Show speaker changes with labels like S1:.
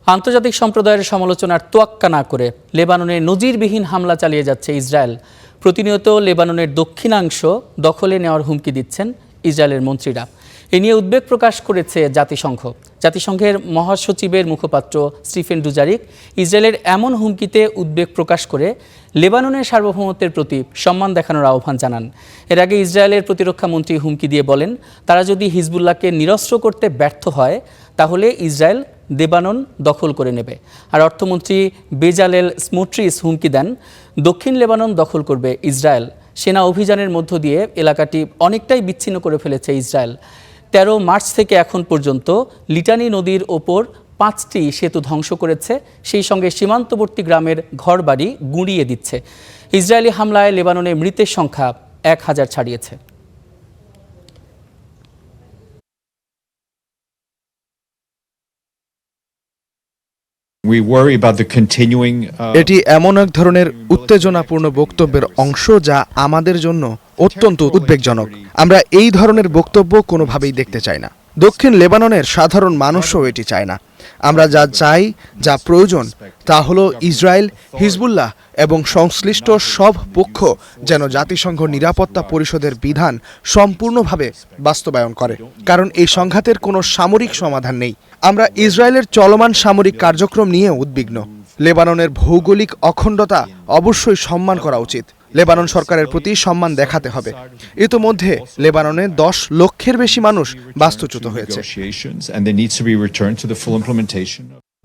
S1: আন্তর্জাতিক সম্প্রদায়ের সমালোচনার তোয়াক্কা না করে লেবাননে নজিরবিহীন হামলা চালিয়ে যাচ্ছে ইসরায়েল। প্রতিনিয়ত লেবাননের দক্ষিণাংশ দখলে নেওয়ার হুমকি দিচ্ছেন ইসরায়েলের মন্ত্রীরা। এ নিয়ে উদ্বেগ প্রকাশ করেছে জাতিসংঘ। জাতিসংঘের মহাসচিবের মুখপাত্র স্টিফেন ডুজারিক ইসরায়েলের এমন হুমকিতে উদ্বেগ প্রকাশ করে লেবাননের সার্বভৌমত্বের প্রতি সম্মান দেখানোর আহ্বান জানান। এর আগে ইসরায়েলের প্রতিরক্ষা মন্ত্রী হুমকি দিয়ে বলেন, তারা যদি হিজবুল্লাহকে নিরস্ত্র করতে ব্যর্থ হয় তাহলে ইসরায়েল লেবানন দখল করে নেবে। আর অর্থমন্ত্রী বেজালেল স্মোট্রিস হুমকি দেন, দক্ষিণ লেবানন দখল করবে ইসরায়েল। সেনা অভিযানের মধ্য দিয়ে এলাকাটি অনেকটাই বিচ্ছিন্ন করে ফেলেছে ইসরায়েল। 13 মার্চ থেকে এখন পর্যন্ত লিটানি নদীর ওপর 5টি সেতু ধ্বংস করেছে, সেই সঙ্গে সীমান্তবর্তী গ্রামের ঘরবাড়ি গুঁড়িয়ে দিচ্ছে। ইসরায়েলি হামলায় লেবাননে মৃতের সংখ্যা 1000 ছাড়িয়েছে।
S2: এটি এমন এক ধরনের উত্তেজনাপূর্ণ বক্তব্যের অংশ যা আমাদের জন্য অত্যন্ত উদ্বেগজনক। আমরা এই ধরনের বক্তব্য কোনোভাবেই দেখতে চাই না। দক্ষিণ লেবাননের সাধারণ মানুষও এটি চায় না। আমরা যা চাই, যা প্রয়োজন, তা হলো ইসরায়েল, হিজবুল্লাহ এবং সংশ্লিষ্ট সব পক্ষ যেন জাতিসংঘ নিরাপত্তা পরিষদের বিধান সম্পূর্ণভাবে বাস্তবায়ন করে, কারণ এই সংঘাতের কোনো সামরিক সমাধান নেই। আমরা ইসরায়েলের চলমান সামরিক কার্যক্রম নিয়ে উদ্বিগ্ন। লেবাননের ভৌগোলিক অখণ্ডতা অবশ্যই সম্মান করা উচিত। লেবানন সরকারের প্রতি সম্মান দেখাতে হবে। ইতোমধ্যে লেবাননে 10 লক্ষের বেশি মানুষ বাস্তুচ্যুত হয়েছে।